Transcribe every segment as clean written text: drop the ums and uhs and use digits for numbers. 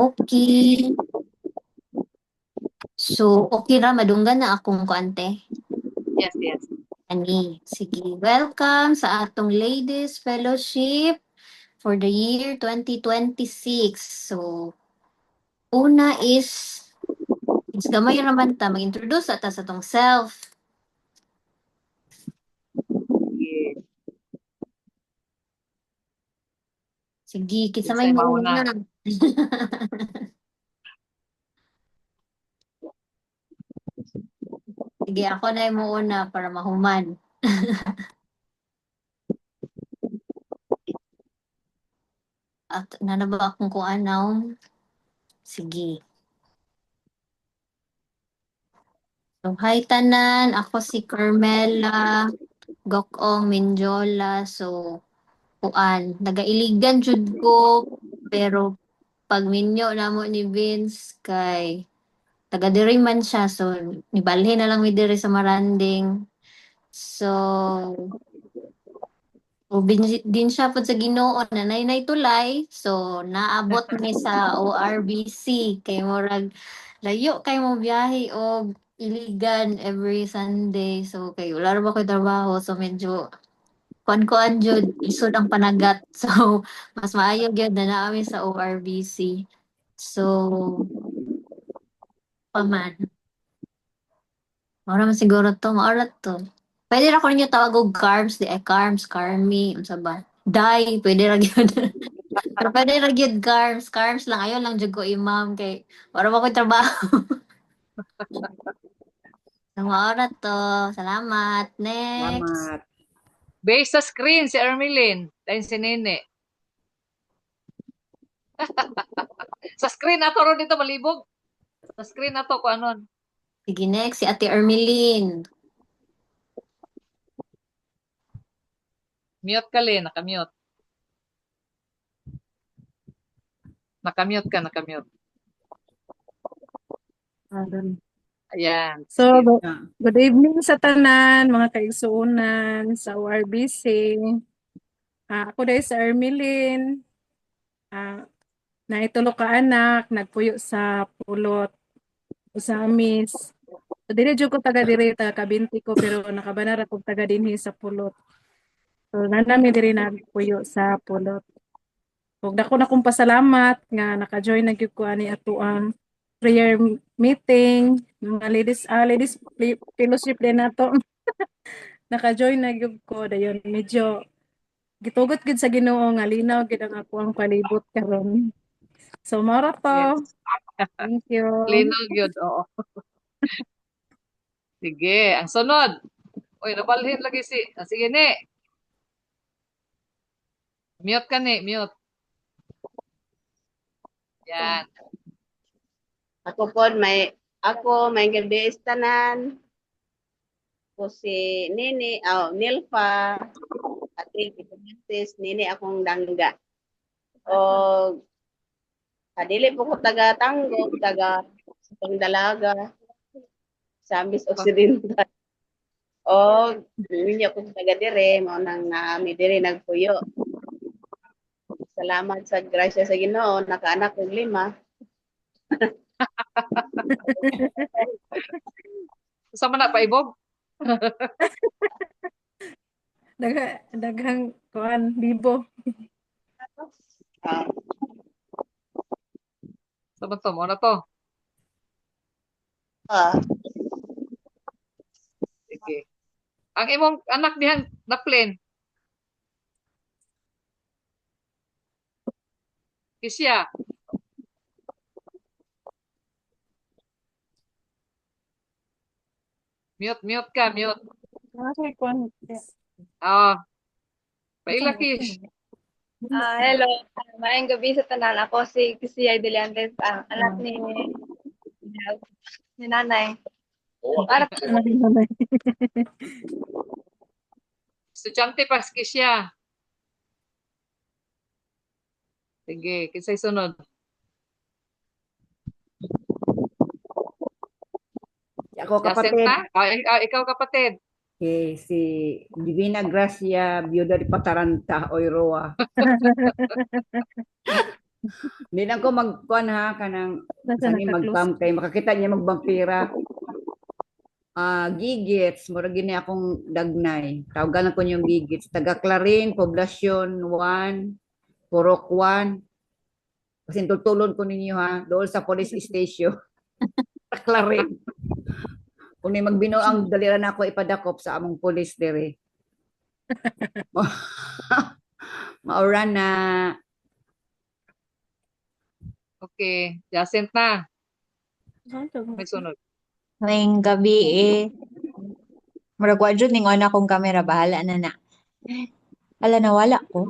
Okay. So, okay ra, madunggan na akong kuante. Yes, yes. Ani, sige. Welcome sa atong Ladies Fellowship for the year 2026. So, una is gamay naman ta, mag-introduce ata sa tong self. Sige. Sige, kinsa may Kinsay mauna? mauna. Sige, ako na yung mauna para mahuman. At nanaba akong kung anaw. Sige. So, hi tanan, ako si Carmela Gokong Menjola. So, kuan, nagailigan jud ko, pero pag minyo namo ni Vince kay taga diri man siya, so nibalhin na lang mi diri sa Maranding. So, din siya pod sa Ginoo na nay tulay, so naabot mi sa ORBC kay murag layo kay mo biyahe og iligan every Sunday. So kay wala ra ba ko'y trabaho, so medyo kuan jud isod ang panagat. So mas maayo gyud na naami sa ORBC. So paman, mao man siguro to, maorat to. Pwede ra ko ninyo tawag og carbs, di ay carbs, carmy, unsa ba? Dai, pwede ra gyud. Pero pwede ra gyud carbs, carbs lang ayo lang jud ko imam kay wala ba ko'y trabaho. So maorat to. Salamat. Next. Salamat. Base sa screen si Ermeline. Dahil si Nene. Sa screen ato ron dito malibog. Sa screen ato kung anon. Sige, next si Ate Ermeline. Mute ka, Lin. Nakamute. Nakamute ka, nakamute. Ayan. So, Sige. good evening sa tanan, mga kaigsuunan sa ORBC. Ako dahil sa Ermeline. Naitulo ka anak, nagpuyo sa pulot, usamis. So, dili jud ko taga diri, taga Kabinti ko, pero nakabanar ako taga dinhi sa pulot. So, nanami diri nagpuyo sa pulot. Ug dako na kong pasalamat nga naka-join na gyud ko ani ato ang prayer meeting, mga ladies fellowship din nato. Naka-join na gyud ko dayon medyo gitugot gid sa Ginoo nga linaw gid ang ako ang palibot karon. So mao ra to. Yes. Thank you. Linaw yun. Oo. Sige. Ang sunod. Uy, nabalhin lagi si. Sige, ne. Mute ka, ne. Mute. Yan. Ako may gabi tanan. Ako si Nilfa, ate Kipulitis, Nini akong dangga. O kadili po ko taga Tanggol, taga Dalaga, Sambis Occidental. O ninyo akong taga dire, mo nang naami dire nagpuyo. Salamat sa grasya sa Ginoo, nakaanak kong 5. Sama na paibog. Daghang kuan libo. Ah, Sama to. Mo na to. ah, Sige. Ang imong anak dihan na plain. Kisya. Mute ka, mute. Okay, kuan. Ah, paila kish. Hello. Maayong gabi sa tanan. Ako si Kisiyay Deliantes, ang anak ni nanay. Para Estudyante pa kisya. Sige, kinsay sunod. Ako kapatid, Jacinta? Ikaw kapatid. si Divina Gracia, Biyuda de Pataranta, Oiroa. Hindi lang ko magkuan ha kanang Nasa sani naka-close. magpam kay makakita niya magbampira. Gigits mura gini akong dagnay. Tawagan ko yung gigits. Taga Clarin, Poblacion 1, Purok 1. Kasi tutulon ko ninyo ha doon sa police station. Sa Clarin. Kung may magbino ang daliran ako ipadakop sa among police dire. Maura na. Okay, Jacinth na. May sunod. Ngayong gabi murag wa jud ning ana kong camera bahala na na. Ala nawala ko.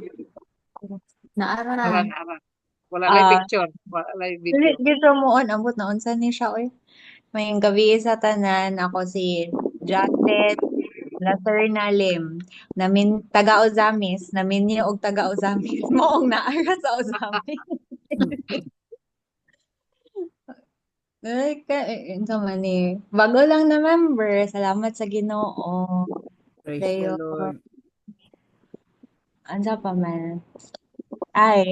Naara. Aran, aran. Wala lay Ah, picture. Wala lay dili video. dito mo on ambot na unsa ni siya oy. Ngayong gabi sa tanan ako si Jacet Lacerna Lim. Namin taga Ozamis, namin niyo og taga Ozamis. Moong naara sa Ozamis. Ay, ito man eh. Bago lang na member. Salamat sa Ginoo. Praise the Kayo, Lord. ansa pa man. Ay,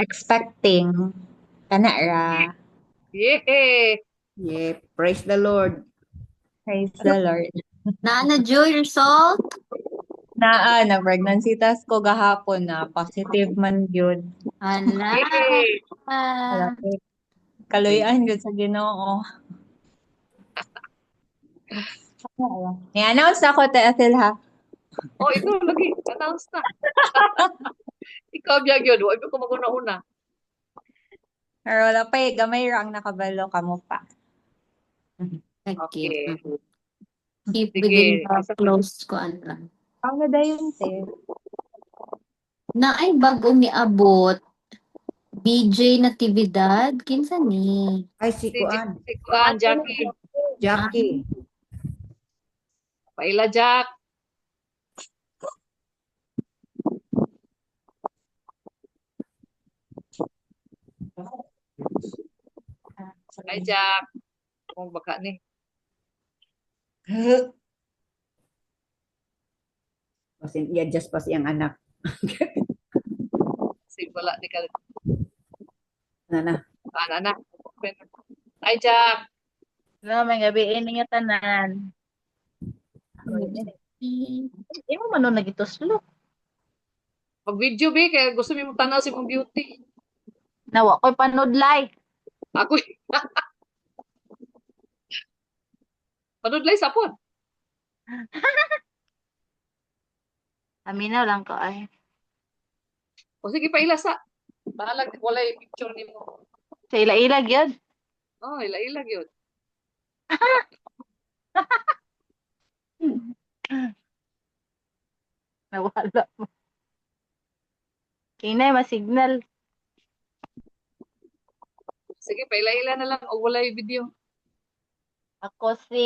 expecting. Kana ra. Yay! Yeah, praise the Lord. Praise the Lord. Na Joy result? Na pregnancy test ko gahapon na positive man yun. Ala. Yay! Malapit. Kaluyan yun sa Ginoo. I-announce na ako, Te Ethel, ha? Oh, ito lagi. Announce na. Ikaw biyag yun. Huwag ko maguna-una. Pero wala pa gamay rang nakabalo kamo pa. Okay. Okay. Keep Sige. within the close ko lang. Ang nadayon, Te. Na ay bagong niabot. BJ Natividad, kinsa ni? Ay, si Kuan. Si Kuan, Jackie. Jackie. Paila, Jack. Hi, Jack. Kung baka ni. Kasi i-adjust pa siyang anak. Kasi wala ni ka. Na. Anak. Hi, Jack. No, may gabi ini nga tanan. Imo man no nagituslo. Mag-video, be. Kaya gusto mo tanaw si mong beauty. Nawa ko'y panudlay. Ako. Panudlay sa pod. Aminaw lang ko ay. O sige, paila sa. Bahalag, wala yung picture ni mo. Sa ila-ilag yun. Oh, ila-ilag yun. Nawala mo. Kinay masignal. Sige, paila-ila na lang. O wala yung video. Ako si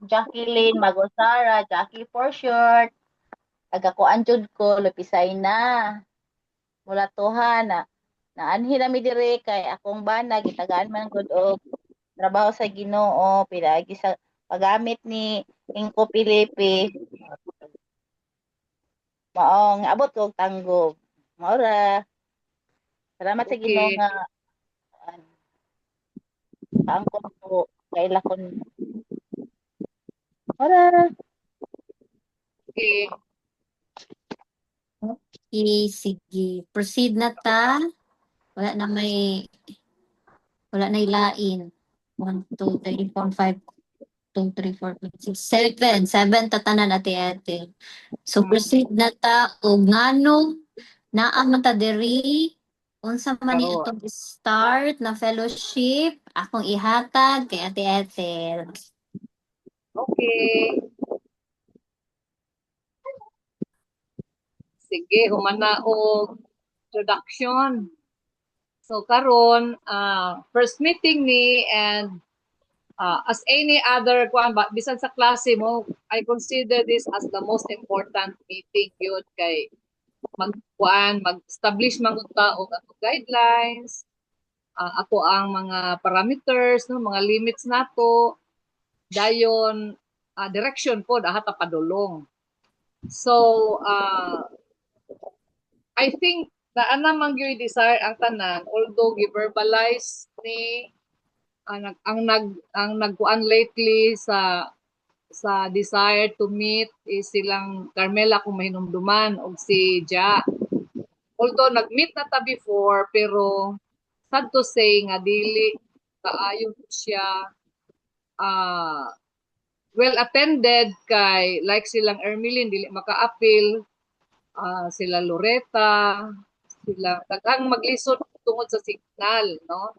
Jacqueline Magosara, Jackie for short. Tagakuan jud ko, lupisay na. Mula tuha na. Naanhi na mi dire kay akong bana gitagaan man gud og trabaho sa Ginoo pinagi sa paggamit ni Inko Pilipi. Maong abot ko og tanggob. Maura. Salamat sa Ginoo Okay. nga kaangkon ko kay lakon. Maura. Okay. Okay, sige. Proceed na ta. Wala na ilain. 1, 2, 3, 4, 5, 2, 3, 4, 5, 6, 7. 7 tatanan ate. So proceed na ta og ngano naa man ta diri unsa man ni Karoon. atong start na fellowship akong ihatag kay Ate Ethel. Okay. Sige, humana og introduction. So karon, first meeting ni and as any other kuan ba bisan sa klase mo, I consider this as the most important meeting yun kay mag-establish man gud ta og ato guidelines, ako ang mga parameters no, mga limits nato, dayon direction pod aha ta padulong. So I think ana man gyud desire ang tanan, although gi-verbalize ni ang nagkuan lately sa desire to meet is silang Carmela kung mahinumduman og si Ja. Although nag-meet na ta before, pero sad to say nga dili kaayo siya well attended kay like silang Ermeline dili maka-appeal, sila Loretta, sila daghang maglisod tungod sa signal, no?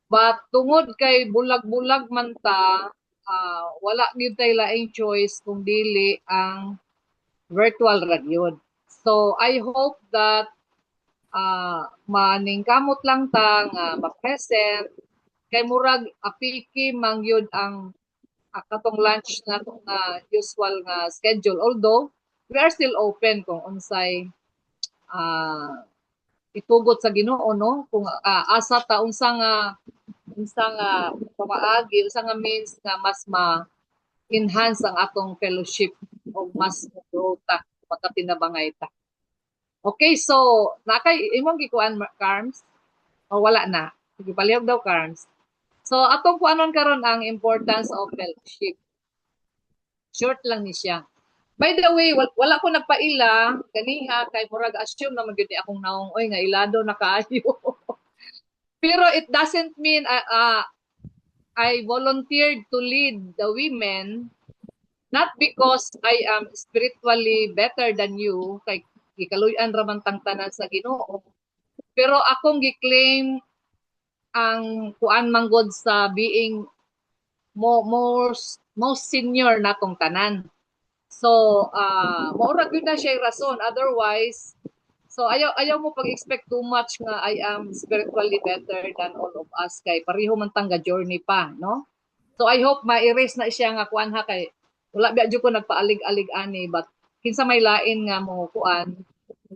But tungod kay bulag-bulag man ta, wala gyud tay laing choice kung dili ang virtual ra gyud. So I hope that maningkamot lang ta nga ma-present kay murag apiki man gyud ang katong lunch na usual nga schedule, although we are still open kung unsay itugot sa Ginoo, no, kung asa ta unsa nga pamaagi, unsa nga means nga mas ma-enhance ang atong fellowship o mas grow ta pagkatinabangay ta. Okay, so nakay imong gikuan Carms o wala na? Sige palihog daw Carms. So atong kuanon karon ang importance of fellowship. Short lang ni siya. By the way, wala ko nagpaila kaniha kay murag assume na magyud akong naong oy nga ilado na kaayo. Pero it doesn't mean I volunteered to lead the women not because I am spiritually better than you kay gikaluy-an ra man tang tanan sa Ginoo. Pero akong giklaim ang kuan manggod sa being most senior natong tanan. So, maura gyud na siya rason. Otherwise, so ayaw mo pag-expect too much nga I am spiritually better than all of us kay pareho man tang journey pa, no? So I hope ma-erase na siya nga kuan ha kay wala biya jud ko nagpaalig-alig ani but kinsa may lain nga mo kuan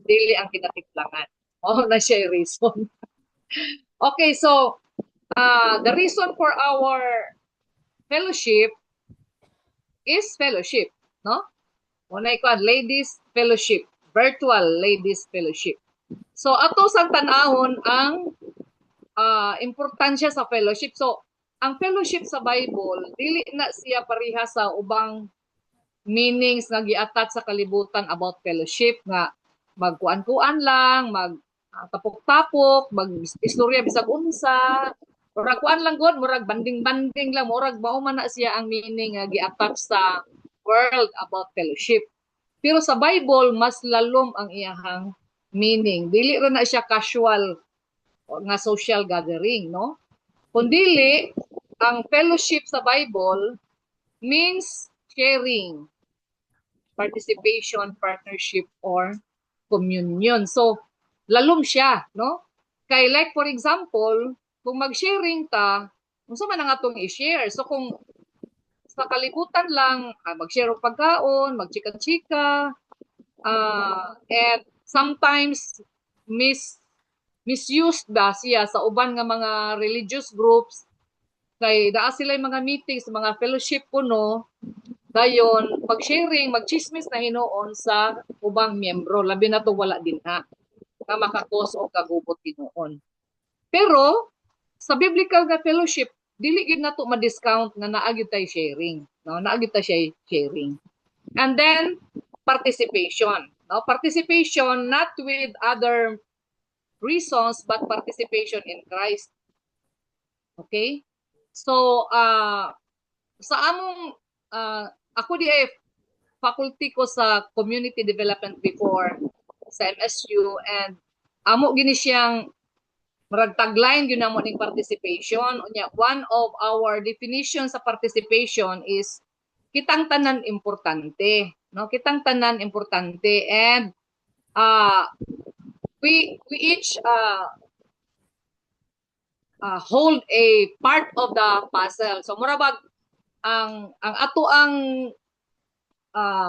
dili ang kinatiklangan. Oh, na siya reason. Okay, so the reason for our fellowship is fellowship, no? Unay ko ladies fellowship, virtual ladies fellowship. So ato sang tan-awon ang importansya sa fellowship. So ang fellowship sa Bible dili na siya pareha sa ubang meanings nga gi-attach sa kalibutan about fellowship nga magkuan-kuan lang, tapok-tapok, mag-istorya bisag unsa, murag kuan lang god, murag banding-banding lang, murag mao man na siya ang meaning nga gi-attach sa world about fellowship. Pero sa Bible mas lalom ang iyahang meaning. Dili ra na siya casual nga social gathering, no? Kundili ang fellowship sa Bible means sharing, participation, partnership, or communion. So, lalom siya, no? Kay like for example, kung mag-sharing ta, unsa man ang atong i-share? So kung sa kalibutan lang, mag-share og pagkaon, magchika-chika, and sometimes misused ba siya sa uban nga mga religious groups kay naa sila mga meetings, mga fellowship kuno, dayon pag-sharing, mag-chismis na hinuon sa ubang miyembro, labi na to wala din ha nga makakos o kagubot hinuon. Pero sa biblical nga fellowship, dili gid nato ma-discount nga naa gyud tay sharing, no? Naa gyud ta siya sharing. And then participation, no? Participation not with other reasons but participation in Christ. Okay? So sa among ako di faculty ko sa community development before sa MSU and amo gini siyang murag tagline yun namo ning participation. Unya, one of our definitions sa participation is kitang tanan importante, no? Kitang tanan importante and we each hold a part of the puzzle. So murabag ang ato ang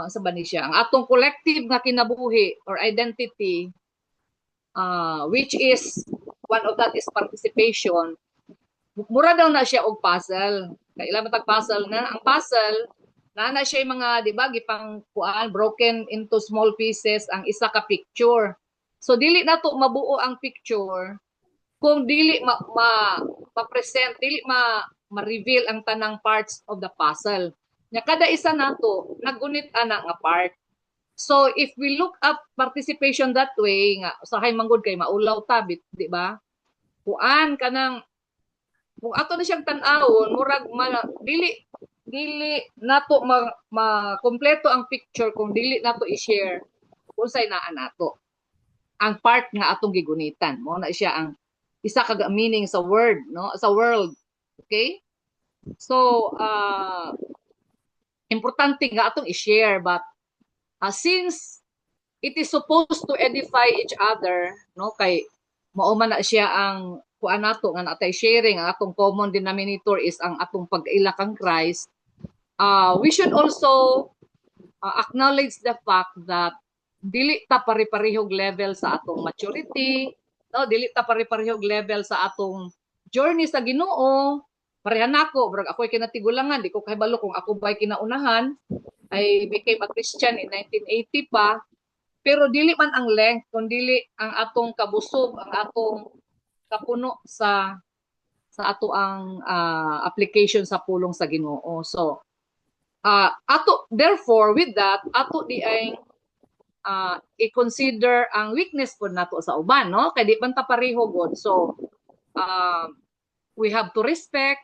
sa bani siya, ang atong collective nga kinabuhi or identity which is one of that is participation. Mura daw na siya og puzzle. Kailan matag puzzle na? Ang puzzle na siya yung mga, di ba, gipang kuan broken into small pieces ang isa ka picture. So dili nato mabuo ang picture kung dili ma-present, dili ma-reveal ang tanang parts of the puzzle. Nya kada isa nato nagunit ana nga part. So if we look up participation that way nga usahay manggod kay maulaw tabit, di ba? Kuan kanang kung ato na siyang tan-awon murag dili nato kompleto ang picture kung dili nato i-share kung say naa nato ang part nga atong gigunitan mo na siya ang isa ka meaning sa word, no, sa world. Okay, so importante nga atong i-share, but since it is supposed to edify each other, no, kay mao man na siya ang kuan nato nga natay sharing, ang atong common denominator is ang atong pag-ila kang Christ. We should also acknowledge the fact that dili ta pare-parehog level sa atong maturity, no, dili ta pare-parehog level sa atong journey sa Ginoo. Parehan nako, brag ako'y kinatigulangan, di ko kahibalo kung ako ba'y kinaunahan. I became a Christian in 1980 pa, pero dili man ang length, kundi ang atong kabusog, ang atong kapuno sa ato ang application sa pulong sa Ginoo. So therefore with that ato di ay i-consider ang weakness po nato sa uban, no, kay di man ta pareho god. So we have to respect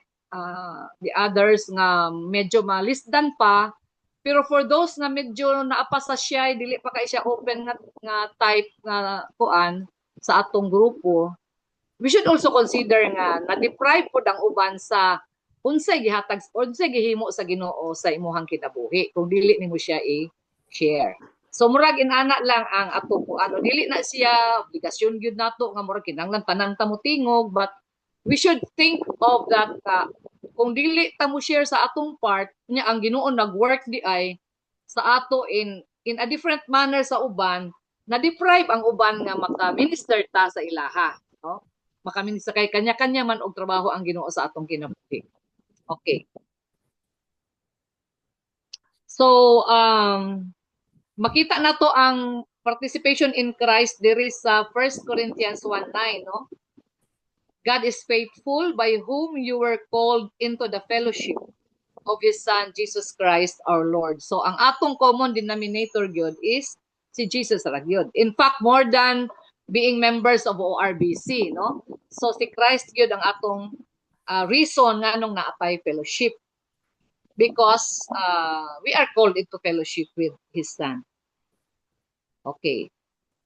the others nga medyo malisdan pa, pero for those nga medyo naapa sa siya, dili pa kay siya open nga type nga kuan sa atong grupo, we should also consider nga na-deprive po ang uban sa unsay gihatag, unsay gihimo sa Ginoo sa imuhang kinabuhi kung dili nimo siya i-share. So murag inana lang ang ato po dili na siya obligasyon gyud nato nga murag kinahanglan tanan ta mo tingog, but we should think of that kung dili ta mo share sa atong part nya ang Ginoo nag-work di ay sa ato in a different manner sa uban, na-deprive ang uban nga maka-minister ta sa ilaha, no? Maka-minister kay kanya-kanya man og trabaho ang Ginoo sa atong kinabuhi. Okay. So makita na to ang participation in Christ diri sa 1 Corinthians 1:9, no? God is faithful, by whom you were called into the fellowship of His Son, Jesus Christ our Lord. So ang atong common denominator gyud is si Jesus ra gyud. In fact, more than being members of ORBC, no? So si Christ gyud ang atong reason nga nung naatay fellowship, because we are called into fellowship with His Son. Okay.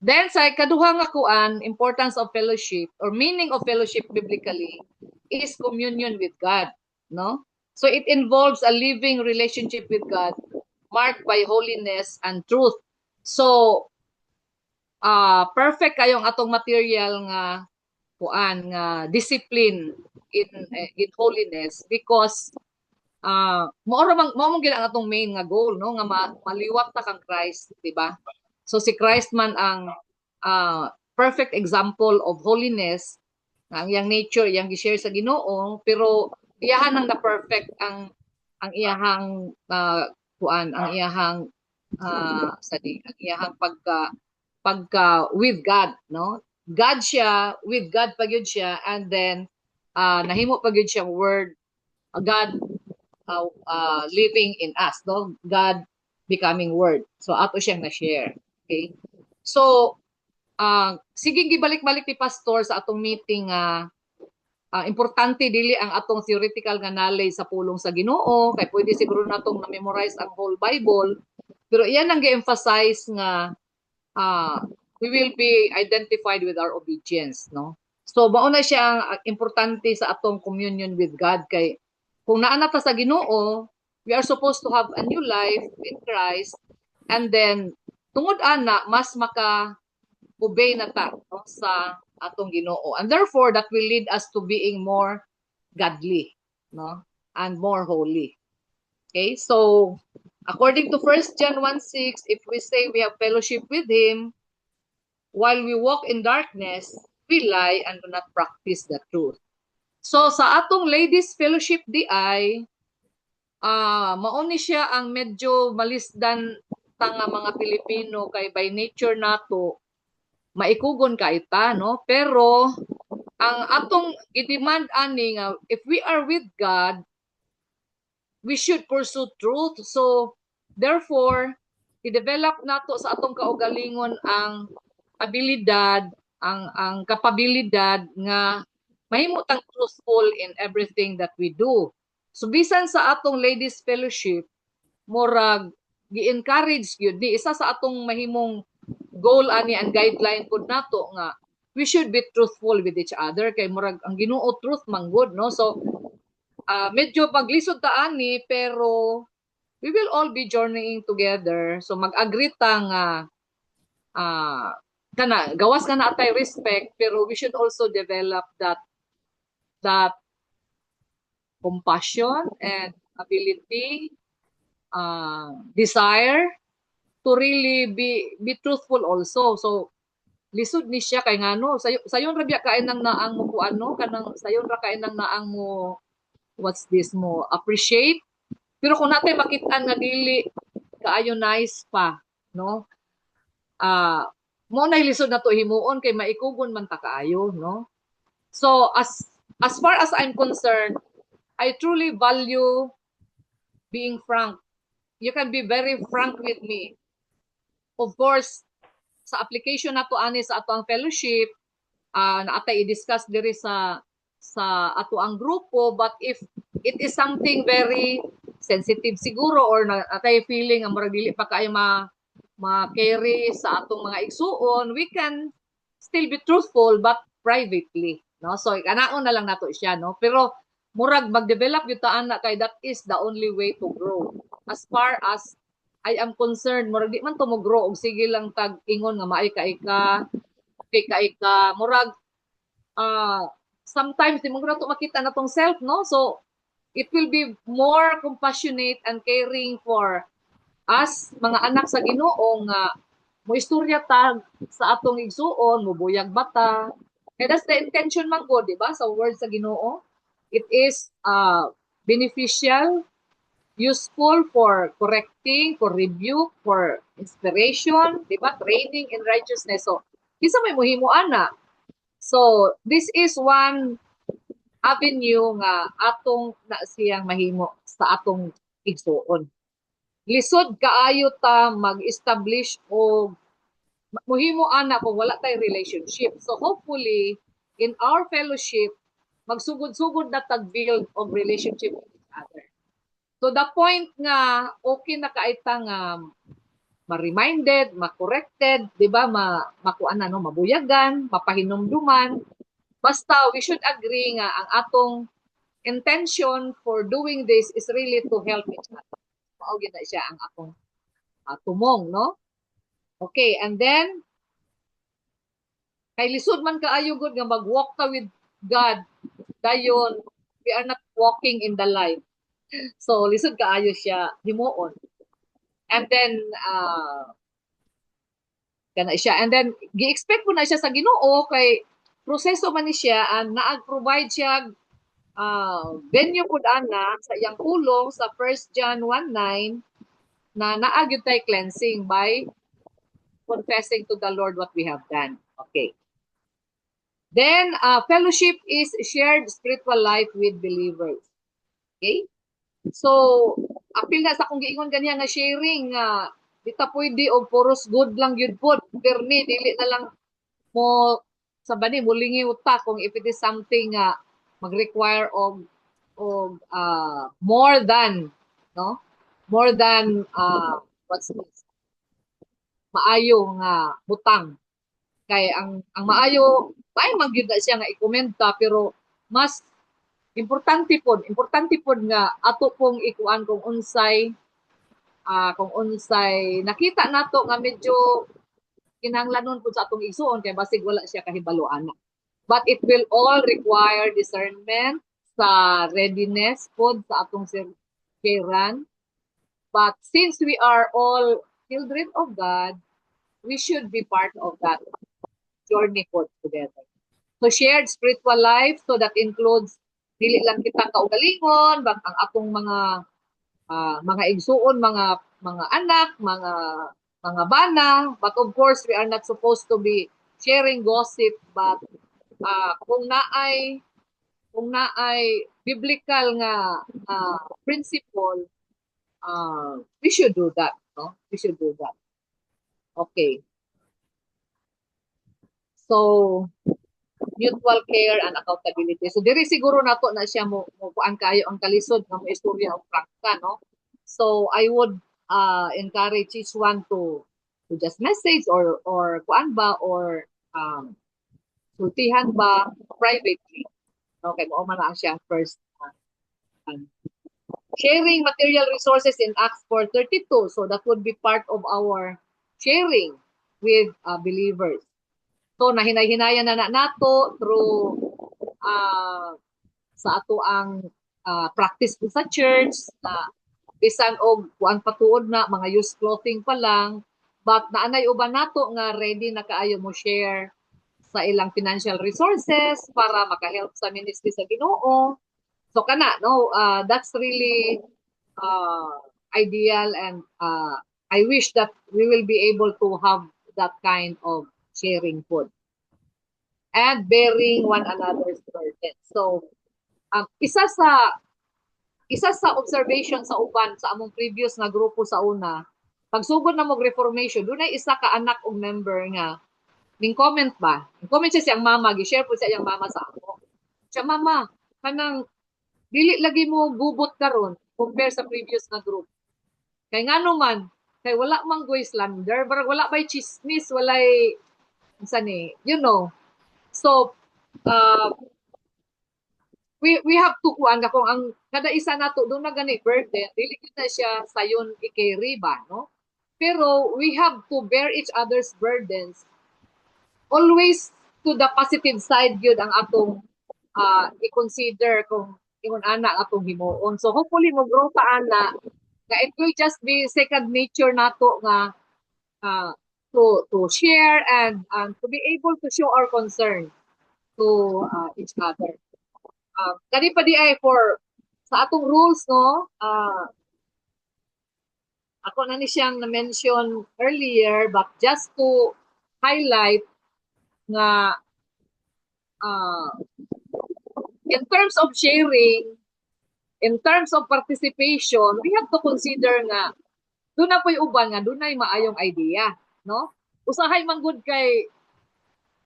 Then sa ikaduha nga kuan, importance of fellowship or meaning of fellowship biblically is communion with God, no? So it involves a living relationship with God marked by holiness and truth. So perfect kayong atong material nga kuan nga discipline in holiness, because mo gid ang atong main nga goal, no, nga maliwat ta kang Christ, di ba? So si Christ man ang perfect example of holiness, ang iyang nature, iyang gi-share sa Ginoo, pero iyahan ang na-perfect ang iyahang kuan, ang iyahang ang iyahang pagka with God, no? God siya, with God pagyud siya, and then nahimo pagyud siyang word, God living in us, no? God becoming word. So ato siyang na-share. Okay? So sige gibalik-balik ni pastor sa atong meeting importante dili ang atong theoretical nga knowledge sa pulong sa Ginoo, kay pwede siguro natong na-memorize ang whole Bible, pero iyan ang gi-emphasize nga we will be identified with our obedience, no? So mao na siya ang importante sa atong communion with God, kay kung naa ta sa Ginoo, we are supposed to have a new life in Christ, and then tungod ana mas maka-obey na ta, no, sa atong Ginoo, and therefore that will lead us to being more godly, no, and more holy. Okay, so according to 1 John 1:6, if we say we have fellowship with Him while we walk in darkness, we lie and do not practice the truth. So sa atong ladies fellowship di ay mao ni siya ang medyo malisdan ta nga mga Pilipino, kay by nature nato maikugon ka ita, no? Pero ang atong i-demand ani nga if we are with God, we should pursue truth. So therefore, i-develop nato sa atong kaugalingon ang abilidad, ang kapabilidad nga mahimo tang truthful in everything that we do. So bisan sa atong ladies fellowship, murag gi-encourage gyud di isa sa atong mahimong goal ani and guideline pud nato nga we should be truthful with each other kay murag ang Ginoo truth man good, no? So medyo paglisod ta ani pero we will all be journeying together. So mag-agree ta nga kana gawas ka na atay respect pero we should also develop that compassion and ability, desire to really be truthful also. So lisod ni siya kay ngano sayon ra biya kain nang naang mo kuano kanang sayon ra kain nang naang mo what's this mo appreciate. Pero kung natay makit-an nga dili kaayo nice pa, no? Mo na lisod na to himuon kay maikugon man ta kaayo, no? So as far as I'm concerned, I truly value being frank. You can be very frank with me. Of course, sa application nato ani sa ato ang fellowship, na atay i-discuss diri sa ato ang grupo, but if it is something very sensitive siguro or na atay feeling ang murag dili pa kaayo ma-carry sa atong mga igsuon, we can still be truthful but privately, no? So ikanaon na lang nato siya, no? Pero murag mag-develop gyud ta ana kay that is the only way to grow. As far as I am concerned, murag di man to mo grow og sige lang tag ingon nga maay ka ika, okay ka ika, murag sometimes di mo na to makita na tong self, no? So it will be more compassionate and caring for us mga anak sa Ginoo nga mo istorya tag sa atong igsuon, mo buyag bata. And that's the intention man ko, di ba? Sa word sa Ginoo, it is beneficial, useful for correcting, for rebuke, for inspiration, di ba? Training in righteousness. So, isa may muhimo ana. So, this is one avenue nga atong na siyang mahimo sa atong igsuon. Lisod kaayo ta mag-establish o muhimo ana kung wala tay relationship. So hopefully in our fellowship magsugod-sugod na tag-build of relationship with each other. So the point nga okay na kaita nga ma-reminded, ma-corrected, di ba, makuan no, mabuyagan, mapahinumduman. Basta we should agree nga ang atong intention for doing this is really to help each other. Mao gyud na siya ang akong tumong, no? Okay, and then kay lisod man kaayo gud nga mag-walk ka with God, dayon we are not walking in the light. So lisod kaayo siya himuon. And then kana siya, and then gi-expect mo na siya sa Ginoo kay proseso man ni siya and naag-provide siya venue pud ana sa iyang pulong sa 1 John 1:9 na naagid tay cleansing by confessing to the Lord what we have done. Okay. Then fellowship is shared spiritual life with believers. Okay? So apil na sa kung giingon ganiya nga sharing nga di ta pwede og puros good lang gyud pod. Permi dili na lang mo sa bani mulingi uta kung if it is something mag-require of more than, no? More than what's this? Maayo nga butang. Kay ang maayo may magyud na siya nga ikomenta pero mas importante pod nga ato pong ikuan kung unsay nakita nato nga medyo kinahanglanon pud sa atong igsuon kay basig wala siya kahibaluan. But it will all require discernment sa readiness pod sa atong sharean. But since we are all children of God, we should be part of that journey pod together. So shared spiritual life, so that includes dili lang kita kaugalingon, but ang atong mga igsuon, mga anak, mga bana, but of course we are not supposed to be sharing gossip, but kung naay biblical nga principle, we should do that, no? We should do that. Okay. So, mutual care and accountability. So, diri siguro nato na siya mo kuan kayo ang kalisod nga mo istorya o prangka, no? So, I would encourage each one to just message or kuan ba or sultihan ba privately. Okay, mo man na siya first. Sharing material resources in Acts 4:32. So that would be part of our sharing with believers. So nahinay-hinayan na nato through sa ato ang practice po sa church na bisan og kuan patuod na mga used clothing pa lang, but naanay uban nato nga ready na kaayo mo share sa ilang financial resources para maka-help sa ministry sa Ginoo. So kana no, that's really ideal, and I wish that we will be able to have that kind of sharing food and bearing one another's burden. So isa sa observation sa uban sa among previous nga grupo sa una, pagsugod na mo reformation, dunay isa ka anak og member nga ning comment ba? Comment siya siyang mama, gi-share po siya iyang mama sa ako. Siya, mama, kanang dili lagi mo gubot karon compare sa previous na group. Kay ngano man, kay wala mang goy slander, barag wala bay chismis, walay unsa ni, you know. So, we have to kuan kung ang kada isa nato do na gani burden, dili kita siya sayon i-carry ba, no? Pero we have to bear each other's burdens. Always to the positive side gyud ang atong i-consider kung ingon ana atong himuon. So hopefully mo grow ta ana nga it will just be second nature nato nga to share and to be able to show our concern to each other. Kani pa di ay for sa atong rules, no, ako na ni siyang na-mention earlier, but just to highlight nga in terms of sharing, in terms of participation, we have to consider nga doon na po'y uban nga doon na maayong idea, no? Usahay man good kay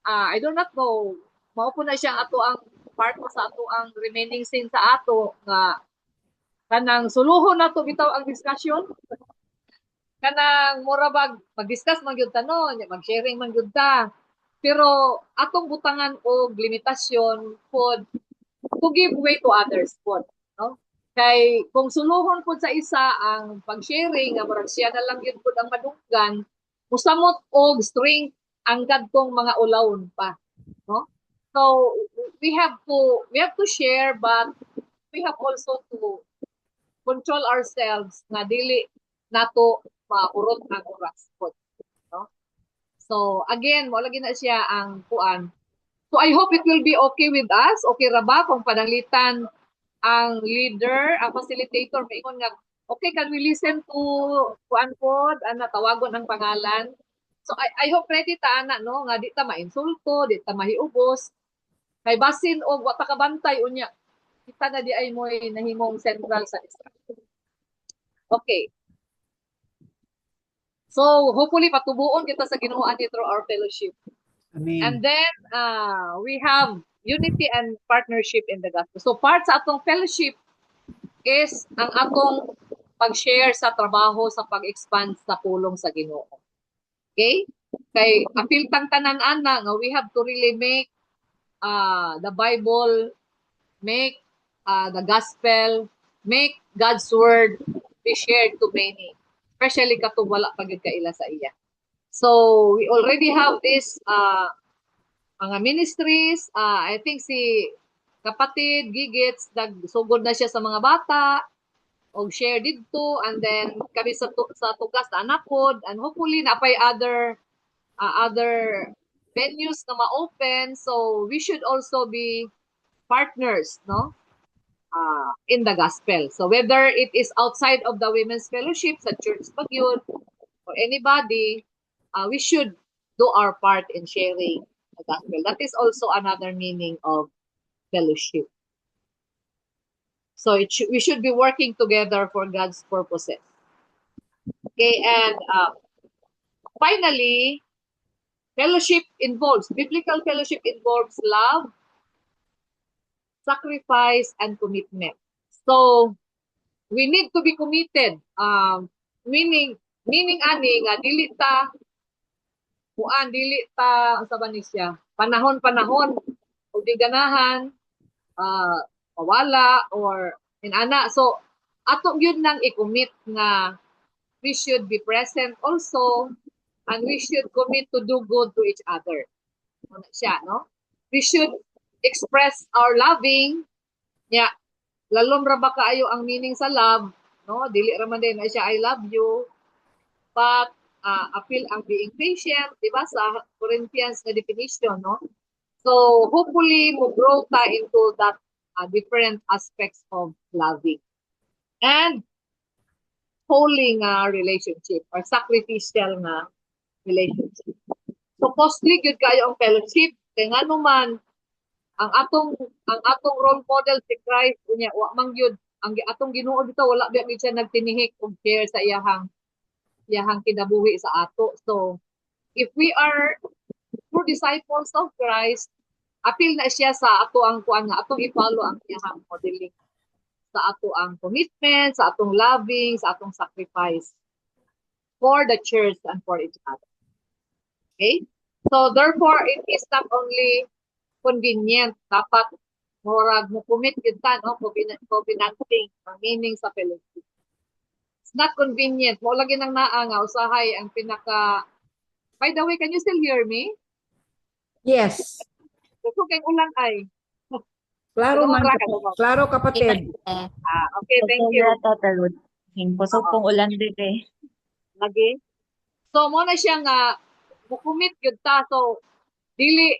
I do not know, mao po na siya ato ang part mo sa ato ang remaining scene sa ato nga kanang suluhon nato bitaw ang discussion. Kanang mura bag mag-discuss man gyud ta no, mag-sharing man gyud ta. Pero atong butangan og limitasyon pod to give way to others pod, no? Kay kung suluhon pod sa isa ang pag-sharing nga murag siya na lang gyud pod ang madunggan, musamot og strength ang kadtong mga ulawon pa, no? So we have to share, but we have also to control ourselves na dili nato maurot ang oras pod, no? So again, mo lagi na siya ang kuan. So I hope it will be okay with us. Okay ra ba kung pananglitan ang leader, ang facilitator maingon nga okay, can we listen to kuan pod ana tawagon ang pangalan. So I hope ready ta ana no nga di ta mainsulto, di ta mahiubos. Kay basin og wa ta kabantay unya. Kita na di ay mo nahimong central sa instruction. Okay. So hopefully patubuon kita sa Ginoo ani through our fellowship. Amen. And then we have unity and partnership in the gospel. So part sa atong fellowship is ang atong pag-share sa trabaho sa pag-expand sa pulong sa Ginoo. Okay? Kay apil tang tanan ana nga we have to really make the Bible, make the gospel, make God's word be shared to many, especially katong wala pa gyud kaila sa iya. So we already have this mga ministries. I think si kapatid Gigits nagsugod na siya sa mga bata og share didto, and then kami sa tugas na anakod, and hopefully napay other venues na ma-open. So we should also be partners, no, in the gospel. So whether it is outside of the women's fellowship sa church pagyud or anybody, we should do our part in sharing the gospel. That is also another meaning of fellowship. So we should be working together for God's purposes. Okay, and finally, biblical fellowship involves love, sacrifice, and commitment. So, we need to be committed. Meaning ani nga dili ta sa ba ni siya panahon o di ganahan mawala or inana. So ato gyud nang i-commit nga we should be present also and we should commit to do good to each other. Ano siya, no? We should express our loving. Yeah. Lalom ra ba kaayo ang meaning sa love, no? Dili ra man din na siya I love you. But appeal ang being patient, di ba? Sa Corinthians na definition, no? So, hopefully, mo grow ta into that different aspects of loving. And holy nga relationship or sacrificial nga relationship. So, costly gyud kayo ang fellowship. Kaya nga naman, ang atong role model si Christ unya wa man gyud ang atong Ginoo dito wala ba gyud siya nagtinihik og care sa iyahang kinabuhi sa ato. So if we are true disciples of Christ, apil na siya sa ato ang kuan nga atong i-follow ang iyahang modeling sa ato ang commitment, sa atong loving, sa atong sacrifice for the church and for each other. Okay? So therefore it is not only convenient, dapat morag mo commit gyud ta no covenanting ang meaning sa fellowship. It's not convenient mo lagi nang naa nga usahay ang pinaka. By the way, can you still hear me? Yes. So kay ulang ay. Klaro man. Klaro kapatid. Okay, thank you. Pusog pong ulan dito Lagi. So mo na siya nga mo commit gyud ta so dili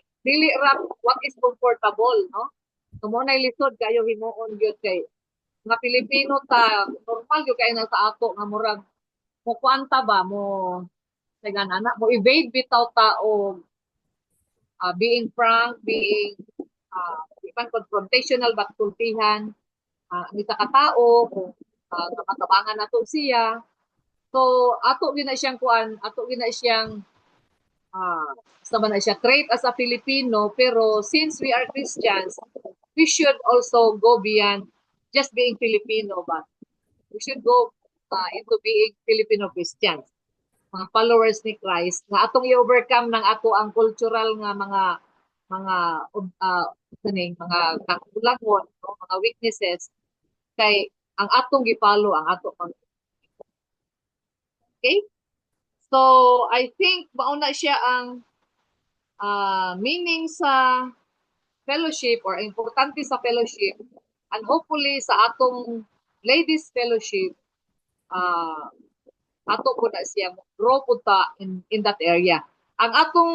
ra what is comfortable, no? So mo na lisod kayo himuon gyud kay nga Pilipino ta normal gyud kay na sa ato nga murag mo kuanta ba mo sagan ana mo evade bitaw ta og being frank, being confrontational but kultihan ang isa ka tao kung matabangan nato siya. So ato gina siyang kuan, ato gina siyang sama na siya trait as a Filipino, pero since we are Christians, we should also go beyond just being Filipino, but we should go into being Filipino Christians, mga followers ni Christ, na atong i-overcome ng ato ang cultural nga mga kakulangon, no? Mga weaknesses, kay ang atong gipalo ang ato pang. Okay? So, I think mauna siya ang meaning sa fellowship or importante sa fellowship, and hopefully sa atong ladies fellowship ato po na siya grow po ta in that area. Ang atong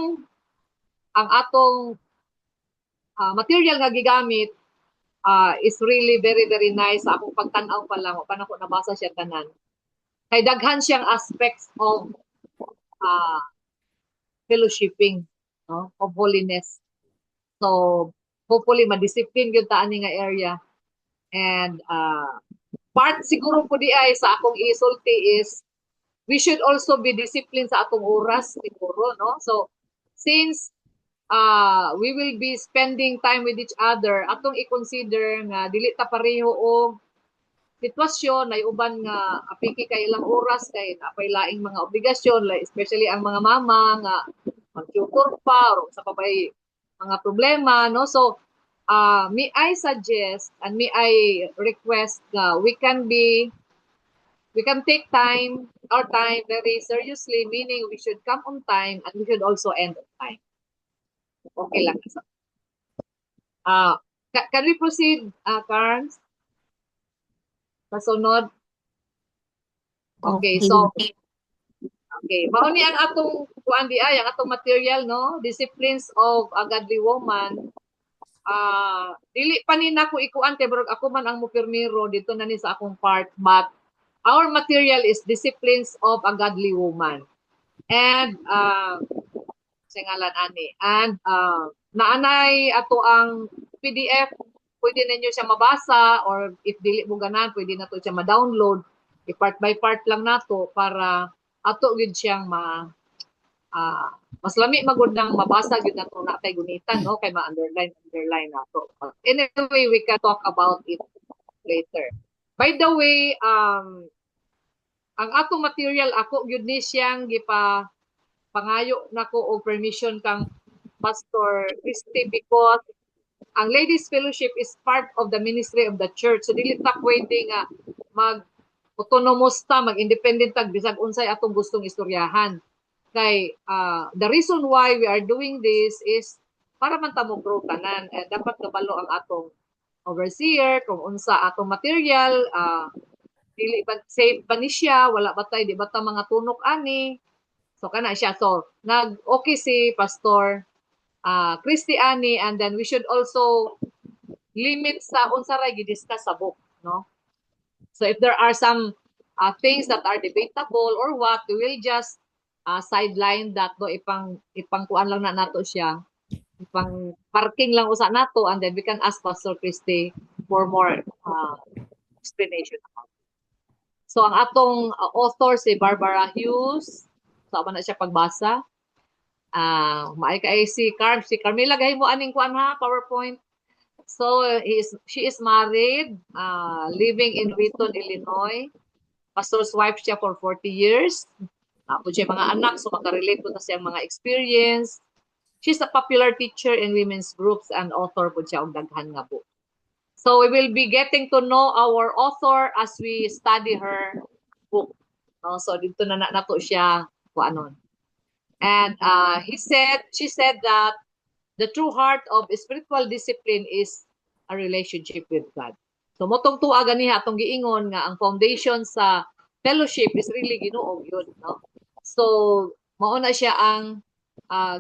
material nga gigamit is really very very nice. Sa akong pagtan-aw pa lang pa nako nabasa siya tanan, kay daghan siyang aspects of fellowshipping, no, of holiness. So hopefully ma-discipline gyud ta ani nga area. And part siguro po di ay sa akong isulti is we should also be disciplined sa atong oras siguro, no? So since we will be spending time with each other, atong i-consider nga dili ta pareho og sitwasyon, ay uban nga apiki kay ilang oras kay napay laing mga obligasyon, like especially ang mga mama nga mag-tutor pa or sa pabay mga problema, no? So may I suggest and may I request we can take our time very seriously, meaning we should come on time and we should also end on time. Okay lang. Can we proceed, Carms? Kasunod? Okay, so okay, mao ni ang atong kuan di ay ang atong material, no? Disciplines of a godly woman. Dili pa ni nako ikuan kay burag ako man ang mupirmiro dito na ni sa akong part, but our material is disciplines of a godly woman. And sa ngalan ani. And naanay ato ang PDF, pwede ninyo siya mabasa or if dili mo ganan, pwede na to siya ma-download. I-part by part lang nato para ato gid siyang mas lami magud nang mabasa gid nato na kay gunitan no kay ma-underline nato. Anyway, we can talk about it later. By the way, ang atong material ako gyud ni siyang pangayo nako og permission kang Pastor Christy because ang Ladies Fellowship is part of the ministry of the church. So dili ta pwede nga mag autonomous ta, mag-independent tag bisag unsay atong gustong istoryahan. Kay the reason why we are doing this is para man ta mo grow tanan. Dapat kabalo ang atong overseer kung unsa atong material, dili ba safe ba ni siya, wala ba tay di ba ta mga tunok ani. So kana siya. So okay si Pastor Christy ani, and then we should also limit sa unsa ra gi-discuss sa book, no? So if there are some things that are debatable or what, we will just sideline that, no? Ipangkuan lang na nato siya, ipang parking lang usa nato, and then we can ask Pastor Christy for more explanation about it. So ang atong author si Barbara Hughes, sama na siya pagbasa. Maay kay si Carmela gahi mo aning kuan ha, PowerPoint. So she is married, living in Wheaton, Illinois. Pastor's wife siya for 40 years. Tapos siya mga anak, so makarelate ko na siyang mga experience. She's a popular teacher in women's groups and author po siya og daghan nga book. So we will be getting to know our author as we study her book. So dito na nato siya kuanon. And she said that the true heart of spiritual discipline is a relationship with God. So motong tuwa ganiha atong giingon nga ang foundation sa fellowship is really Ginoo yun, no? So mao na siya ang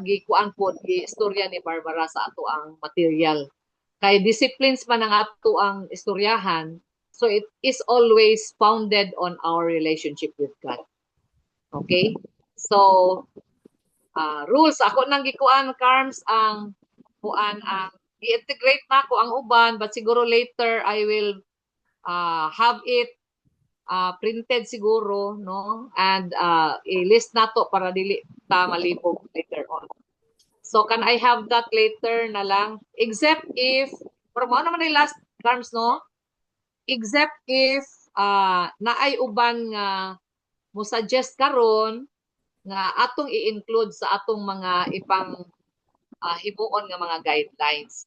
gikuan po istorya ni Barbara sa ato ang material. Kay disciplines man ang ato ang istoryahan, so it is always founded on our relationship with God. Okay? So rules ako nang gikuan Carms ang kuan ang i-integrate na ko ang uban, but siguro later I will have it printed siguro, no? And i-list nato para dili ta malibog later on. So can I have that later na lang? Except if, pero mo naman yung last terms, no? Except if naay uban nga mo suggest karon nga atong i-include sa atong mga ipang himuon nga mga guidelines.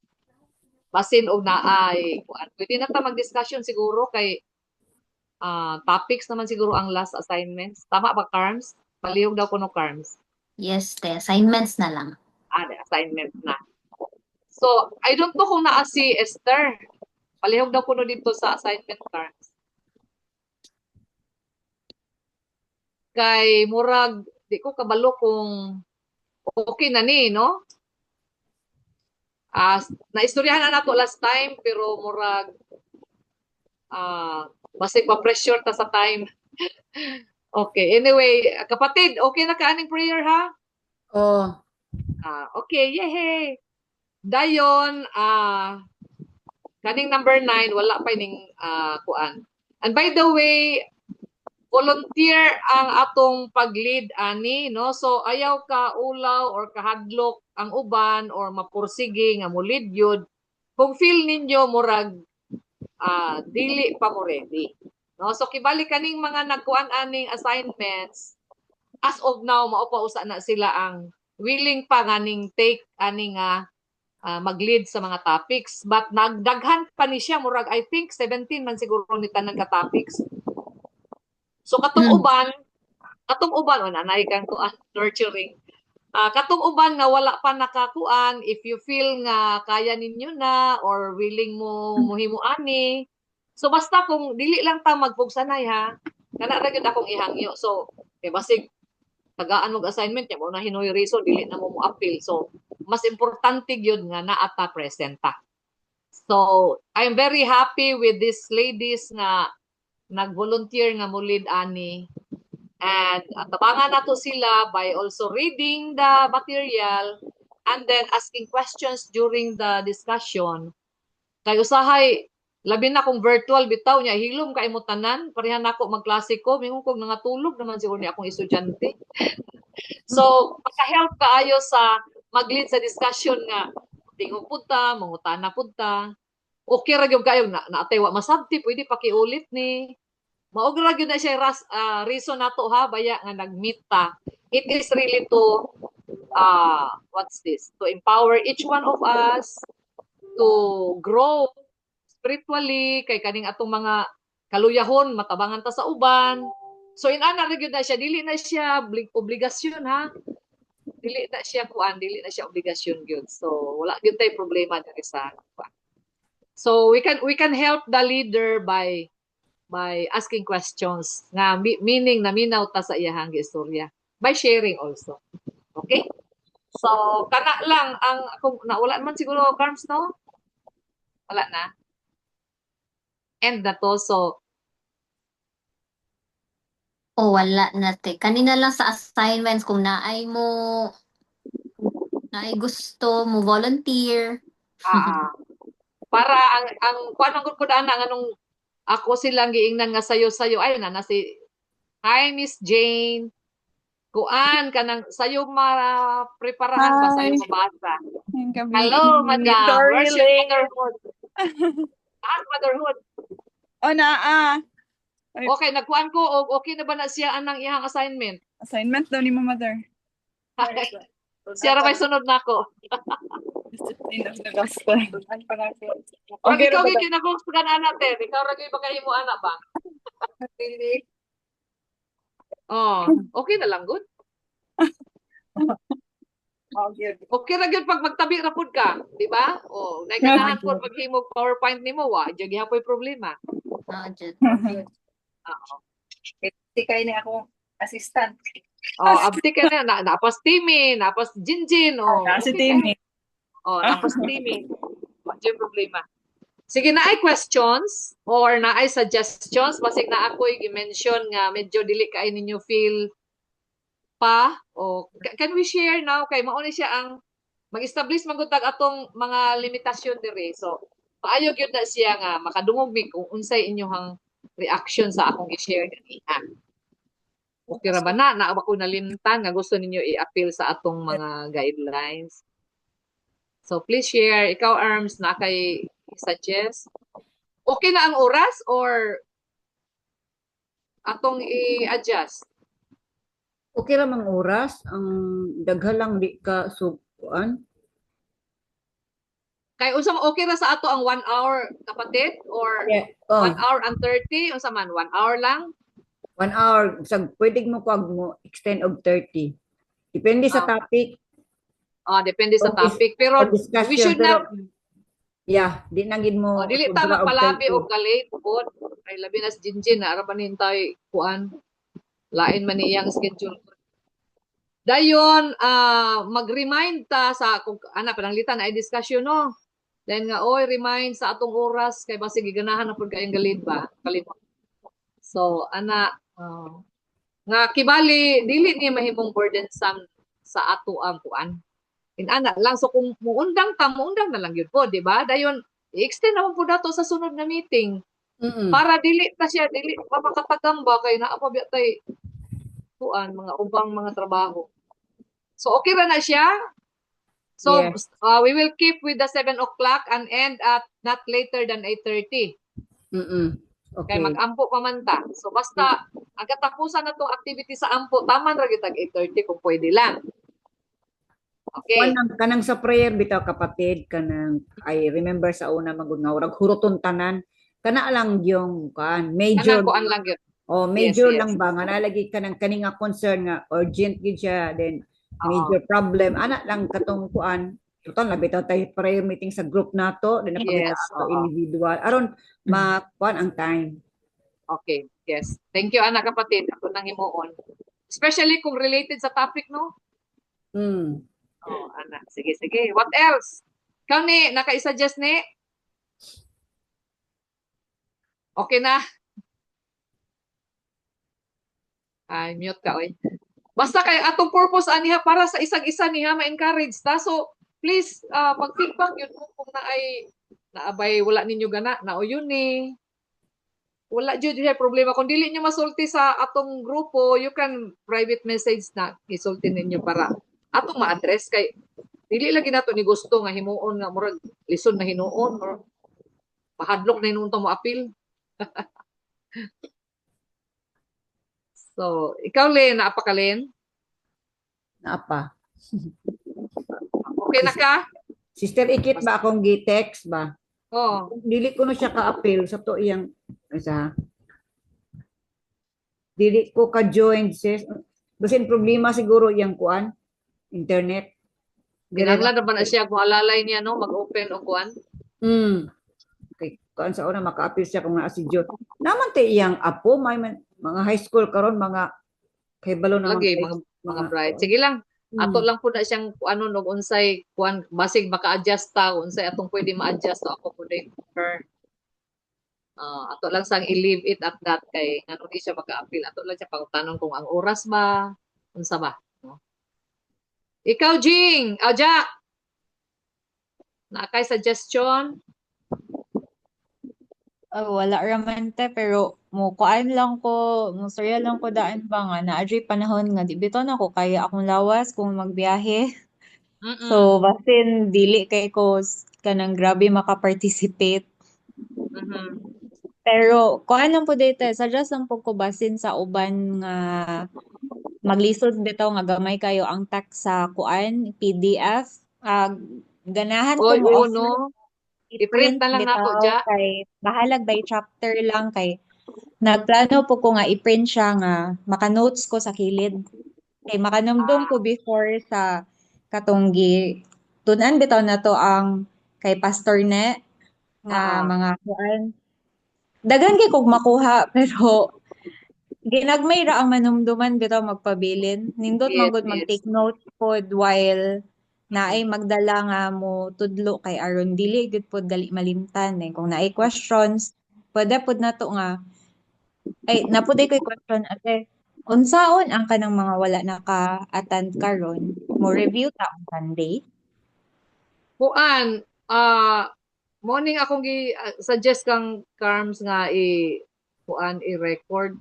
Basin og naay, pwede na ta mag-discussion siguro kay topics naman siguro ang last assignments. Tama ba, Carms? Palihog daw ko no, Carms. Yes, te. Assignments na lang. Assignment na. So, I don't know kung naa si Esther. Palihog daw ko no dito sa assignment cards. Kay murag, di ko kabalo kung okay na ni, no? Naistoryahan na nato last time, pero murag, basig pa-pressure ta sa time. Okay, anyway, kapatid, okay na kaaning prayer, ha? Oh. Okay, yehey. Dayon, kaning number 9, wala pa ning kuan. And by the way, volunteer ang atong pag-lead ani, no? So ayaw ka ulaw or kahadlok ang uban or mapursige nga mulid yun. Kung feel ninyo murag dili pa mo ready. No? So kibali kaning mga nagkuan aning assignments, as of now mao pa usa na sila ang willing pa nganing take ani nga mag-lead sa mga topics, but nagdaghan pa ni siya murag I think 17 man siguro ni tanan ka topics. So katong uban nanay kang kuan nurturing. Katong uban nga wala pa nakakuan, if you feel nga kaya ninyo na or willing mo muhimo ani. So basta kung dili lang ta magpugsanay ha, kana ra gyud akong ihangyo. So kay basig tagaan mo assignment niya mo na hinoy reason dili na mo appeal. So mas importante gyud nga naa ta present ta. So I'm very happy with these ladies nga nag-volunteer nga mo lead ani. And tabangan nato sila by also reading the material and then asking questions during the discussion. Kay usahay labi na kung virtual bitaw niya hilom kay mo tanan pareha nako magklase ko mingon kog nangatulog naman siguro ni akong estudyante. So maka-help kaayo sa mag-lead sa discussion nga tingog pud ta, mangutana pud ta. Okay ra gyud kayo naatay wa masabti pwede pakiulit ni. Maog ra gyud na siya reason nato ha baya nga nag-meet ta. It is really to what's this? To empower each one of us to grow spiritually kay kaning atong mga kaluyahon matabangan ta sa uban. So inana ra gyud na siya dili na siya obligasyon ha. Dili na siya kuan, dili na siya obligasyon gyud. So wala gyud tay problema diri sa kuan. So we can help the leader by asking questions nga meaning na minaw ta sa iyahang istorya by sharing also. Okay? So kana lang ang kung wala man siguro Carms no? Wala na. End na to. So wala na te. Kanina lang sa assignments kung naay gusto mo volunteer. para ang kuan ang ko dana nganong ako silang giingnan nga sayo-sayo ay na si Hi Miss Jane. Kuan kanang sayo preparahan ba sayo mabasa. Hello, madam. Where's your motherhood? Motherhood. Okay, nagkuan ko og okay na ba na siya anang iyang assignment? Assignment daw ni mo mother. Siya ra may sunod nako. Discipline of the gospel. Okay, ikaw gyud kinagustuhan ana te. Ikaw ra gyud makahimo ana ba? Okay na lang good. Okay ra gyud pag magtabi ra pud ka, di ba? Naganahan pud paghimo PowerPoint nimo wa, jud gihapoy problema. Jud. Hindi kayo na akong assistant. Abti ka na, napas Timmy, napas Jinjin. Si Timmy. Napas Timmy. Wala problema. Sige, na ay questions or na ay suggestions, basig na ako'y i-mention nga medyo dili kayo ninyo feel pa. Can we share now? Kay mauna siya ang mag-establish magutag atong mga limitasyon dire. So, paayog yun na siya nga makadungog mi kung unsay inyong reaction sa akong i-share ganiha. Okay ra ba na ako nalimtan nga gusto ninyo i-appeal sa atong mga guidelines. So please share. Ikaw Arms na kay suggest. Okay na ang oras or atong i-adjust? Okay ra mang oras ang daghan lang di ka sukuan. Kay unsa okay ra sa ato ang 1 hour kapatid or 1 hour and 30 unsa man 1 hour lang? 1 hour sag pwede mo kuag mo extend og 30. Depende sa topic. Depende sa topic pero we should not di na gid mo dili ta magpalabi og galate pod. Ay labi na si Jinjin na ara pa nintay kuan. Lain man iyang schedule. Dayon mag-remind ta sa kung pananglitan ay discussion no. Then nga remind sa atong oras kay basig giganahan na pud kayong galid ba kalimot. So nga kibali dili ni mahimong burdensome sa ato ang kuan. Inana lang so kung muundang na lang yun po, di ba? Dayon i-extend naman po dato sa sunod na meeting. Para dili ta siya dili pa makatagamba kay naa pa tay kuan mga ubang mga trabaho. So okay ra na siya. So we will keep with the 7 o'clock and end at not later than 8:30. Okay. Kay mag-ampo pa man ta. So basta ang katapusan na tong activity sa ampo taman ra gyud 8:30 kung pwede lang. Okay. Kanang sa prayer bitaw kapatid kanang I remember sa una magud nga urag huruton tanan kana lang yung kan major kuan lang gyud. Major lang ba nga nalagi kanang kaning nga concern nga urgent gyud siya then major problem ana lang katong kuan total na bitaw tay prayer meeting sa group nato then individual aron makuan ang time. Okay. Yes. Thank you anak kapatid. Ako nang himuon. Especially kung related sa topic no. Anak. Sige. What else? Ikaw ni naka-suggest ni? Okay na. Ay, mute ka, oy. Basta kay atong purpose aniha para sa isang-isa niha ma-encourage ta. So, please pag-feedback yun mo kung naabay wala ninyo gana na o yun eh. Wala jud siya problema kung dili nyo masulti sa atong grupo, you can private message na isulti ninyo para atong ma-address kay dili lagi nato ni gusto nga himuon nga murag lison na hinuon or pahadlok na hinuon mo apil. So, ikaw Len, naapa ka Len? Naapa. Okay na ka? Sister Ikit ba akong gi-text ba? Oh. Dili ko na siya ka-appeal sa to iyang isa. Dili ko ka-join sis. Basin problema siguro iyang kuan internet. Ginanglan naman na siya kung alalay niya no mag-open o kuan. Okay, kuan sa una maka-appeal siya kung naa si Jud. Naman te iyang apo may mga high school karon mga kahibalo na Lagi mga bright. Sige lang. Ato lang po na siyang ano no unsay kuan basig maka-adjust ta unsay atong pwede ma-adjust to ako po din her. Ato lang sang i-leave it at that kay ngano di siya maka-appeal. Ato lang siya pagtanong kung ang oras ba unsa ba. No? Ikaw Jing, Aja. Na kay suggestion? Wala raman te, pero mo kuan lang ko, mo storya lang ko daan ba nga na adri panahon nga di bitaw na ko kaya akong lawas kung magbiyahe. So basin dili kay ko kanang grabe maka-participate. Pero kuan lang po dito, suggest lang po ko basin sa uban nga maglisod bitaw nga gamay kayo ang text sa kuan PDF. Ganahan ko Oy, mo offer no. i-print na lang ako bitaw dya. kay bahalag by chapter lang kay nagplano po ko nga i-print siya nga maka-notes ko sa kilid. Kay makanamdom ko before sa katunggi tunan bitaw na to ang kay Pastor Ne nga mga kuan. Daghan kay kog makuha pero ginagmay ra ang manumduman bitaw magpabilin. Nindot Yes, man gud yes. mag-take note pod while naay magdala nga mo tudlo kay aron dili gud pod gali malimtan eh. Kung naay questions, pwede pod nato nga ay napuday ko'y question ate. Unsaon ang kanang mga wala naka-attend karon? Mo review ta on Sunday? Kuan, morning akong suggest kang Carms nga i-record.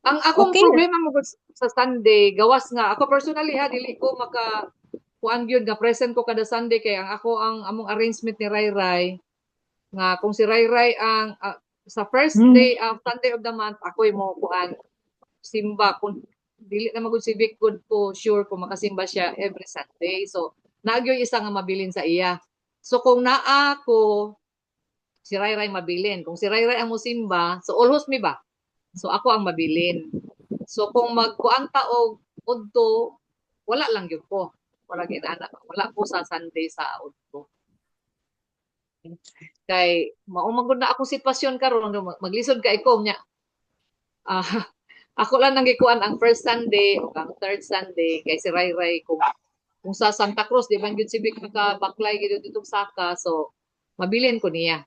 Ang akong Okay. problema mo sa Sunday, gawas nga ako personally ha dili ko kuan gyud nga present ko kada Sunday kay ang among arrangement ni Ray Ray nga kung si Ray Ray ang sa first day of Sunday of the month ako'y mo kuan simba kung dili na magud si Vic good ko sure kung makasimba siya every Sunday. So nagyoy isa nga mabilin sa iya. So kung naa ko si Ray Ray mabilin, kung si Ray Ray ang musimba, so almost mi ba? So ako ang mabilin. So kung magkuan ta og udto, wala lang gyud ko. Wala wala po sa Sunday sa udto. Kay maumagod na akong sitwasyon karon maglisod kay ko nya. Ako lang nang gikuan ang first Sunday o ang third Sunday kay si Ray Ray kung sa Santa Cruz di man gyud si Vic baklay gyud dito Saka so mabilin ko niya.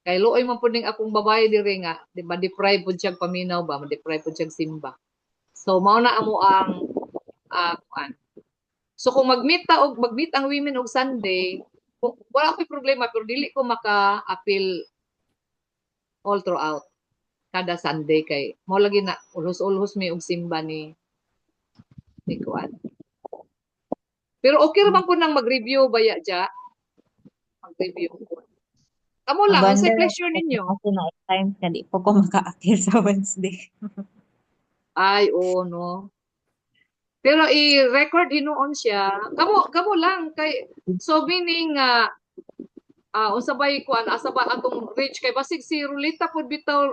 Kay luoy man pud ning akong babae diri nga, di ba deprive pud siya paminaw ba, ma-deprive pud siya simba. So mao na amo ang kuan. So kung mag-meet ang women og Sunday, wala ko'y problema pero dili ko maka-appeal all throughout kada Sunday kay mao lagi na ulhos-ulhos mi og simba ni kuan. Pero okay ra man ko nang mag-review baya dya. Mag-review ko. Amo lang, ang pleasure ninyo. Kasi na times na di po ko maka-appear sa Wednesday. Ay, oo, no. Pero i-record hinuon siya. Kamo lang kay so meaning usabay kuan asaba atong reach kay basig si Rulita pud bitaw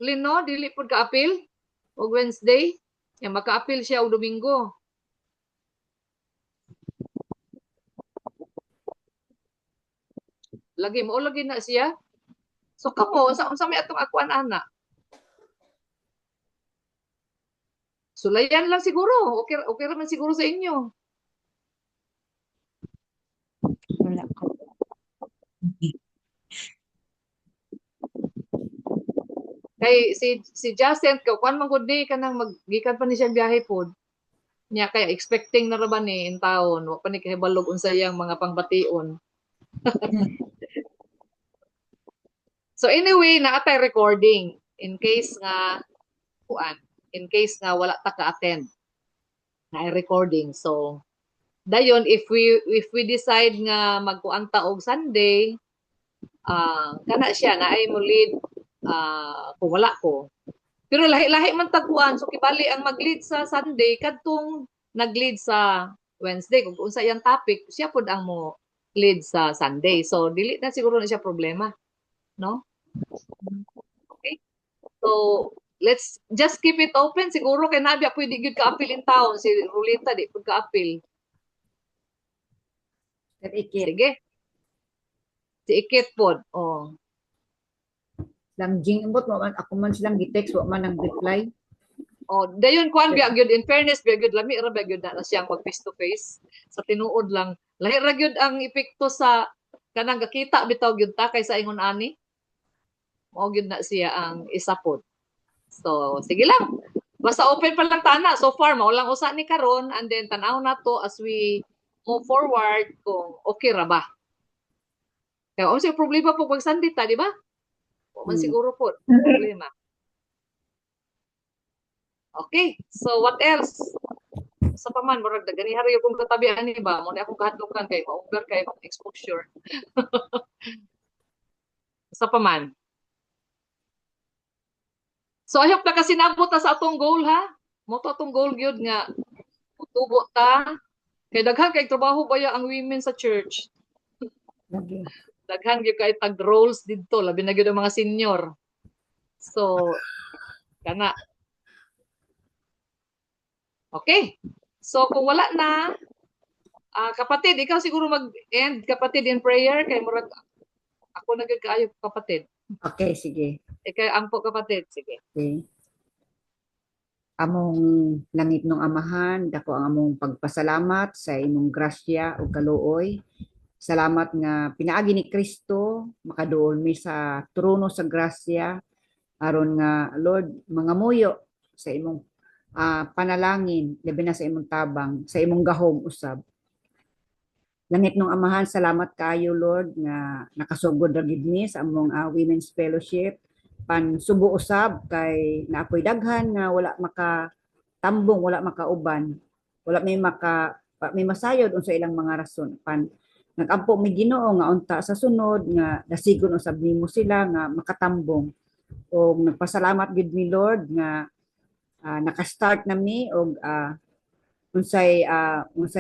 Lino dili pud ka-appeal og Wednesday. Ya maka-appeal siya og Domingo. Lagi na siya. So kamo unsa may atong akuan ana? Sulayan lang siguro. Okay raman siguro sa inyo. Wala ko. Kay si Jacent ko kuan man gud ni kanang magikan pa ni siya biyahe pod. Nya kaya expecting na ra ba ni in taon, wa pa ni kahibalog unsa iyang mga pangbation. So anyway, naatay recording in case nga kuan, in case nga wala ta ka-attend. Na recording. So dayon if we decide nga magkuan ta og Sunday, kana siya na ay mo lead kung wala ko. Pero lahi-lahi man tagkuan, so kibali ang mag-lead sa Sunday kadtong nag-lead sa Wednesday kung unsa iyang topic, siya pud ang mo lead sa Sunday. So dili na siguro na siya problema, no? Okay? So let's just keep it open siguro kay Nabia pwede gyud ka-appeal in town, si Rulita di pud ka-appeal. Sige. Si Ikit pod. Oh. Lang jing ambot mo man ako man silang gi-text wa man nang reply. Oh, dayon kuan biya gyud in fairness biya gyud lami ra biya gyud na siyang pag face to face sa tinuod lang. Lahi ra gyud ang epekto sa kanang gakita bitaw gyud ta kaysa ingon ani. Mao gyud na siya ang isa pod. So, sige lang. Basta open pa lang tana. So far, maulang usa ni karon and then tanaw na to as we move forward kung okay ra ba. Kaya o siya problema po pag Sunday ta, di ba? O man siguro po, problema. Okay, so what else? Sa paman, murag dagani hari kung katabian ni ba? Mo ni akong kahadlokan kay ma-over kay exposure. Sa paman. So I hope na kasi nabot na sa atong goal ha. Mo to atong goal gyud nga tubo ta. Kay daghan kay trabaho baya ang women sa church. Daghan gyud kay tag roles didto labi na gyud ang mga senior. So kana. Okay. So kung wala na kapatid, ikaw siguro mag-end kapatid in prayer kay murag ako nagkaayo kapatid. Okay, sige. Ikaw ang po kapatid, sige. Okay. Among langit ng amahan, dako ang among pagpasalamat sa imong grasya o kaluoy. Salamat nga pinaagi ni Kristo makaduol mi sa trono sa grasya aron nga Lord mangamuyo sa imong panalangin labi na sa imong tabang sa imong gahom usab. Langit ng amahan, salamat kayo Lord nga nakasugod ra gid mi sa among Women's Fellowship pan subo usab kay naapoy daghan nga wala makatambong, wala makauban, wala may masayod unsa ilang mga rason pan nagampo mi Ginoo nga unta sa sunod nga dasigon usab nimo sila nga makatambong. O nagpasalamat gid mi Lord nga naka-start na mi og unsay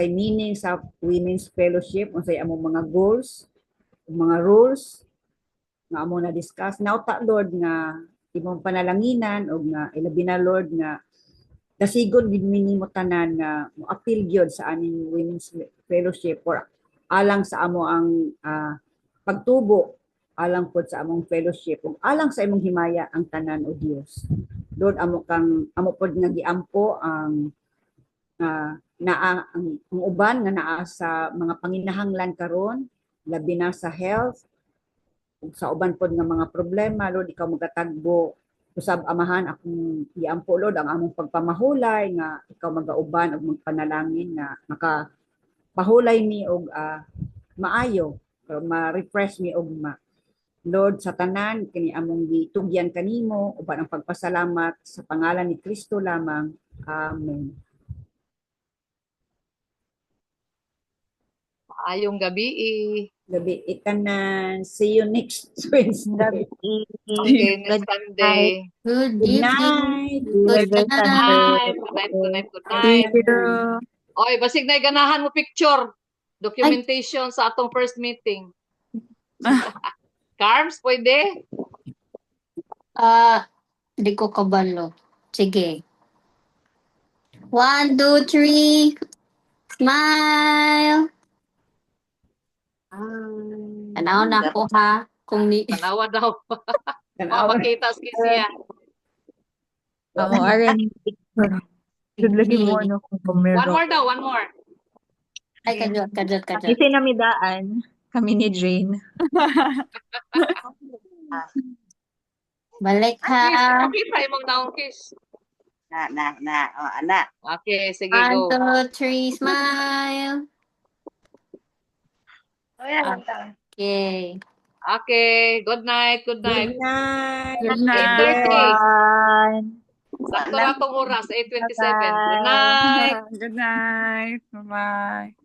meaning sa Women's Fellowship, unsay among mga goals, mga rules nga amo na discuss. Nauta Lord nga imong panalanginan og nga ilabi na Lord nga dasigon gid mi nimo tanan nga mo-appeal gyud sa aning Women's Fellowship for alang sa amo ang pagtubo, alang pod sa among fellowship ug alang sa imong himaya ang tanan o Dios. Lord amo pod nga giampo ang ang uban nga naa sa mga panginahanglan karon labi na sa health ug sa uban pod nga mga problema. Lord ikaw magatagbo usab amahan akong giampo Lord ang among pagpamahulay nga ikaw magauban og magpanalangin nga makapahulay mi og maayo ma-refresh mi og Lord sa tanan kini among gitugyan kanimo uban ang pagpasalamat sa pangalan ni Kristo lamang. Amen. Ayong gabi. Gabi ikanan. See you next Wednesday. Okay, next Sunday. Good Good evening. night. Good Good night. night. Good night. Good night. Thank you. Oy, basig na ganahan mo picture. Documentation sa atong first meeting. Carms, pwede? Hindi ko kabalo. Sige. 1, 2, 3. Smile. Tanaw na ako ha. Kung ni... Tanawa daw. Tanawa. Makakita siya. Amo ara ni picture. Should lagi mo ano kung One more daw, one more. Ay, kajot. Kasi namidaan kami ni Jane. Balik ha. Okay, pa imong naong kiss. Oh, anak. Okay, sige, 1, go. 2, 3, smile. O yan lang ta. Okay. Okay, good night, good Good night. night. Good Good night. night. 1. Sakto na tong oras, 8:27. Good night. Good night. Bye-bye.